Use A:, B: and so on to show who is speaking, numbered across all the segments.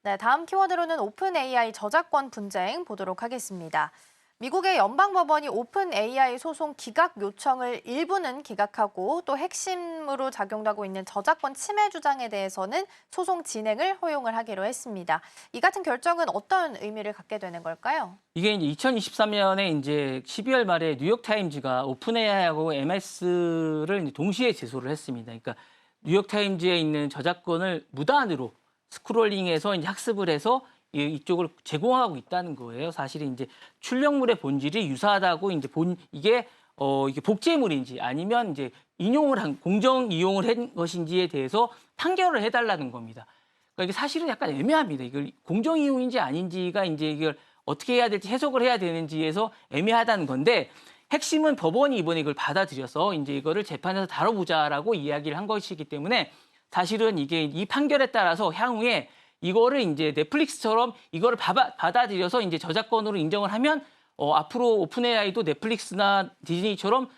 A: 네, 다음 키워드로는 오픈 AI 저작권 분쟁 보도록 하겠습니다. 미국의 연방법원이 오픈 AI 소송 기각 요청을 일부는 기각하고 또 핵심으로 작용하고 있는 저작권 침해 주장에 대해서는 소송 진행을 허용을 하기로 했습니다. 이 같은 결정은 어떤 의미를 갖게 되는 걸까요?
B: 이게 이제 2023년에 이제 12월 말에 뉴욕타임즈가 오픈 AI하고 MS를 동시에 제소를 했습니다. 그러니까 뉴욕타임즈에 있는 저작권을 무단으로 스크롤링해서 이제 학습을 해서 이쪽을 제공하고 있다는 거예요. 사실 이제 출력물의 본질이 유사하다고 이제 이게 복제물인지 아니면 이제 인용을 한 공정 이용을 한 것인지에 대해서 판결을 해달라는 겁니다. 그러니까 이게 사실은 약간 애매합니다. 이걸 공정 이용인지 아닌지가 이제 이걸 어떻게 해야 될지 해석을 해야 되는지에서 애매하다는 건데 핵심은 법원이 이번에 이걸 받아들여서 이제 이거를 재판에서 다뤄보자라고 이야기를 한 것이기 때문에 사실은 이게 이 판결에 따라서 향후에 이거를 이제 넷플릭스처럼 이거를 받아들여서 이제 저작권으로 인정을 하면 앞으로 오픈 AI도 넷플릭스나 디즈니처럼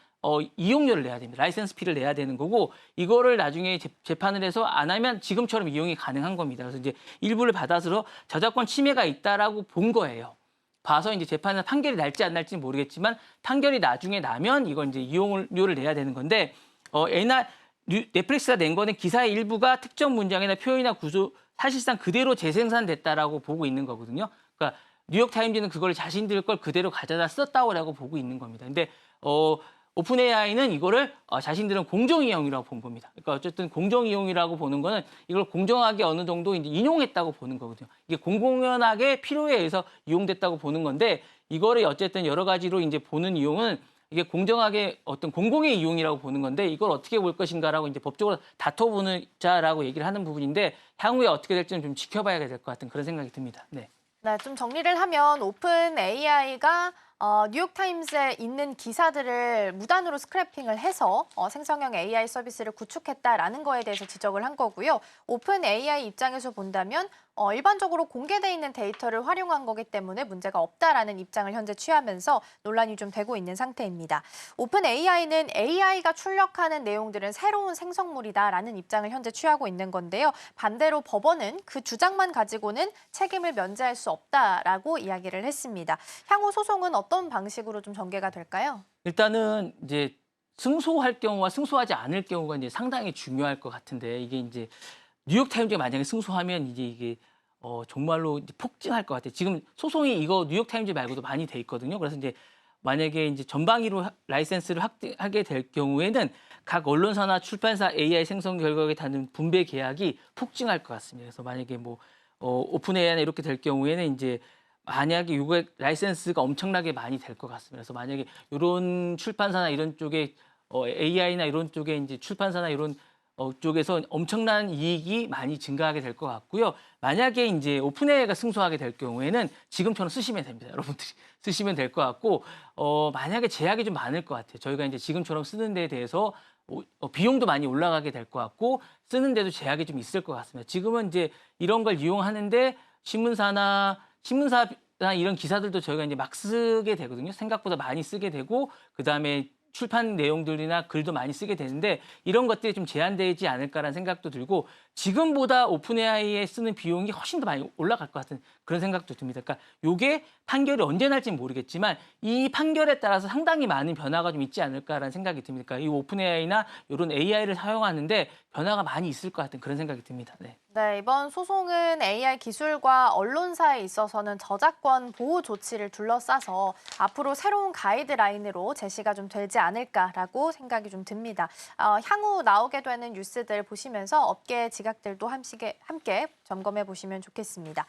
B: 이용료를 내야 됩니다. 라이센스 피를 내야 되는 거고 이거를 나중에 재판을 해서 안 하면 지금처럼 이용이 가능한 겁니다. 그래서 이제 일부를 받아서 저작권 침해가 있다라고 본 거예요. 봐서 이제 재판에서 판결이 날지 안 날지는 모르겠지만 판결이 나중에 나면 이건 이제 이용료를 내야 되는 건데 넷플릭스가 낸 거는 기사의 일부가 특정 문장이나 표현이나 구조 사실상 그대로 재생산됐다라고 보고 있는 거거든요. 그러니까 뉴욕타임즈는 그걸 자신들 걸 그대로 가져다 썼다고 보고 있는 겁니다. 근데 오픈 AI는 이거를 자신들은 공정 이용이라고 본 겁니다. 그러니까 어쨌든 공정 이용이라고 보는 거는 이걸 공정하게 어느 정도 이제 인용했다고 보는 거거든요. 이게 공공연하게 필요에 의해서 이용됐다고 보는 건데 이거를 어쨌든 여러 가지로 이제 보는 이용은 이게 공정하게 어떤 공공의 이용이라고 보는 건데 이걸 어떻게 볼 것인가라고 이제 법적으로 다퉈보자라고 얘기를 하는 부분인데 향후에 어떻게 될지는 좀 지켜봐야 될 것 같은 그런 생각이 듭니다. 네.
A: 네, 좀 정리를 하면 오픈 AI가 뉴욕타임스에 있는 기사들을 무단으로 스크래핑을 해서 생성형 AI 서비스를 구축했다라는 거에 대해서 지적을 한 거고요. 오픈 AI 입장에서 본다면 일반적으로 공개돼 있는 데이터를 활용한 거기 때문에 문제가 없다라는 입장을 현재 취하면서 논란이 좀 되고 있는 상태입니다. 오픈 AI는 AI가 출력하는 내용들은 새로운 생성물이다라는 입장을 현재 취하고 있는 건데요. 반대로 법원은 그 주장만 가지고는 책임을 면제할 수 없다라고 이야기를 했습니다. 향후 소송은 어떤 방식으로 좀 전개가 될까요?
B: 일단은 이제 승소할 경우와 승소하지 않을 경우가 이제 상당히 중요할 것 같은데 이게 이제 뉴욕타임즈가 만약에 승소하면 이제 이게 정말로 이제 폭증할 것 같아요. 지금 소송이 이거 뉴욕타임즈 말고도 많이 돼 있거든요. 그래서 이제 만약에 이제 전방위로 라이센스를 하게 될 경우에는 각 언론사나 출판사 AI 생성 결과에 닿는 분배 계약이 폭증할 것 같습니다. 그래서 만약에 뭐 오픈 AI나 이렇게 될 경우에는 이제 만약에 요게 라이센스가 엄청나게 많이 될 것 같습니다. 그래서 만약에 이런 출판사나 이런 쪽에 AI나 이런 쪽에 이제 출판사나 이런 쪽에서 엄청난 이익이 많이 증가하게 될 것 같고요. 만약에 이제 오픈 AI가 승소하게 될 경우에는 지금처럼 쓰시면 됩니다. 여러분들이 쓰시면 될 것 같고 만약에 제약이 좀 많을 것 같아요. 저희가 이제 지금처럼 쓰는 데에 대해서 비용도 많이 올라가게 될 것 같고 쓰는 데도 제약이 좀 있을 것 같습니다. 지금은 이제 이런 걸 이용하는데 신문사나 이런 기사들도 저희가 이제 막 쓰게 되거든요. 생각보다 많이 쓰게 되고 그다음에 출판 내용들이나 글도 많이 쓰게 되는데 이런 것들이 좀 제한되지 않을까라는 생각도 들고 지금보다 오픈 AI에 쓰는 비용이 훨씬 더 많이 올라갈 것 같은 그런 생각도 듭니다. 그러니까 이게 판결이 언제 날지는 모르겠지만 이 판결에 따라서 상당히 많은 변화가 좀 있지 않을까라는 생각이 듭니다. 그러니까 이 오픈 AI나 이런 AI를 사용하는데 변화가 많이 있을 것 같은 그런 생각이 듭니다. 네.
A: 네, 이번 소송은 AI 기술과 언론사에 있어서는 저작권 보호 조치를 둘러싸서 앞으로 새로운 가이드라인으로 제시가 좀 되지 않을까라고 생각이 좀 듭니다. 향후 나오게 되는 뉴스들 보시면서 업계 지각들도 함께 점검해 보시면 좋겠습니다.